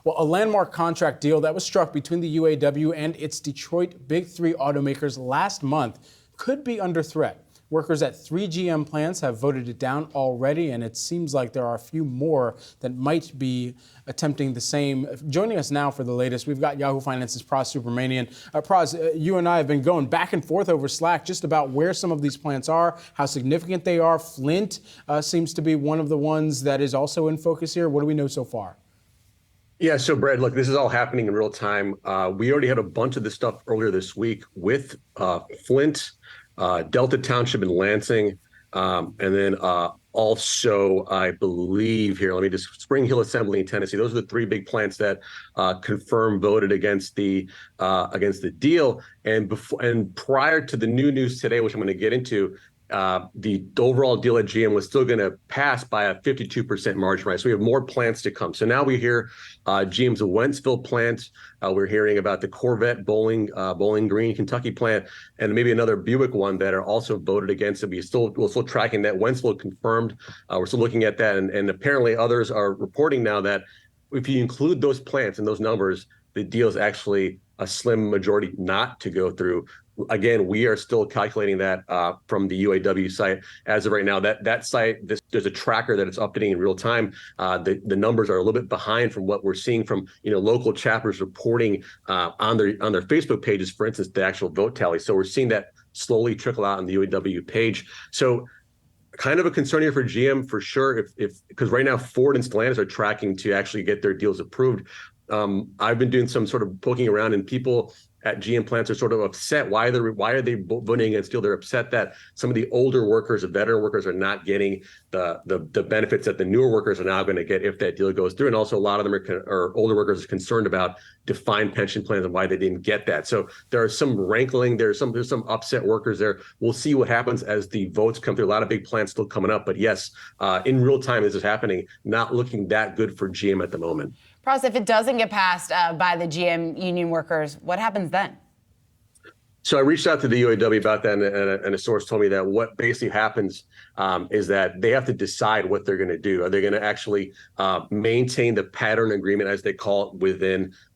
Well, a landmark contract deal that was struck between the UAW and its Detroit Big Three automakers last month could be under threat. Workers at 3 GM plants have voted it down already, and it seems like there are a few more that might be attempting the same. Joining us now for the latest, we've got Yahoo Finance's Pras Subramanian. Pras, you and I have been going back and forth over Slack just about where some of these plants are, how significant they are. Flint seems to be one of the ones that is also in focus here. What do we know so far? Yeah, so Brad, look, this is all happening in real time. We already had a bunch of this stuff earlier this week with Flint, Delta Township in Lansing, and then also, I believe here, let me just Spring Hill Assembly in Tennessee. Those are the three big plants that confirmed voted against the deal. And prior to the new news today, which I'm going to get into, the overall deal at GM was still going to pass by a 52% margin, right? So we have more plants to come. So now we hear GM's Wentzville plant. We're hearing about the Corvette Bowling Green, Kentucky plant, and maybe another Buick one that are also voted against. So we're still tracking that. Wentzville confirmed. We're still looking at that, and apparently others are reporting now that if you include those plants and those numbers, the deal is actually a slim majority not to go through. Again, we are still calculating that from the UAW site. As of right now, that site, there's a tracker that it's updating in real time. The numbers are a little bit behind from what we're seeing from local chapters reporting on their Facebook pages, for instance, the actual vote tally. So we're seeing that slowly trickle out on the UAW page. So kind of a concern here for GM for sure, because right now Ford and Stellantis are tracking to actually get their deals approved. I've been doing some sort of poking around, and people at GM plants are sort of upset. Why are they voting against deal? They're upset that some of the older workers, the veteran workers, are not getting the benefits that the newer workers are now going to get if that deal goes through. And also, a lot of them are older workers are concerned about defined pension plans and why they didn't get that. So there are some rankling. There's some upset workers there. We'll see what happens as the votes come through. A lot of big plants still coming up, but yes, in real time, this is happening. Not looking that good for GM at the moment. Pras, if it doesn't get passed by the GM union workers, what happens then? So I reached out to the UAW about that, and a source told me that what basically happens is that they have to decide what they're going to do. Are they going to actually maintain the pattern agreement, as they call it,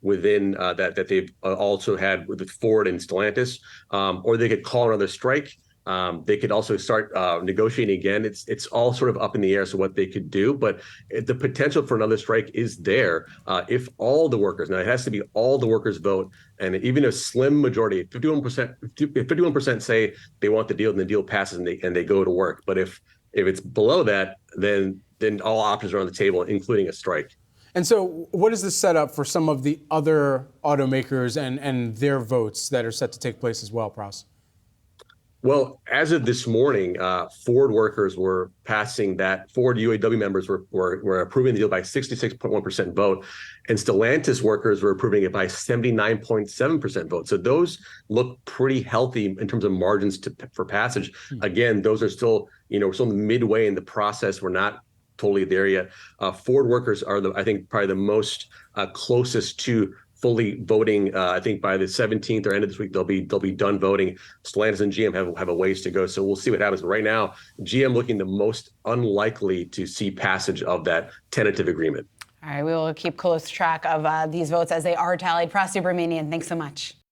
within that they've also had with Ford and Stellantis, or they could call another strike? They could also start negotiating again. It's all sort of up in the air as to what they could do, but the potential for another strike is there if all the workers, now it has to be all the workers vote, and even a slim majority, 51% say they want the deal, and the deal passes and they go to work. But if it's below that, then all options are on the table, including a strike. And so what is the setup for some of the other automakers and their votes that are set to take place as well, Pras? Well, as of this morning, Ford workers were passing that. Ford UAW members were approving the deal by 66.1% vote, and Stellantis workers were approving it by 79.7% vote. So those look pretty healthy in terms of margins for passage. Again, those are still, we're still midway in the process. We're not totally there yet. Ford workers are I think probably the most closest to fully voting. I think by the 17th or end of this week, they'll be done voting. Stellantis and GM have a ways to go. So we'll see what happens. But right now, GM looking the most unlikely to see passage of that tentative agreement. All right, we will keep close track of these votes as they are tallied. Pras Subramanian, thanks so much.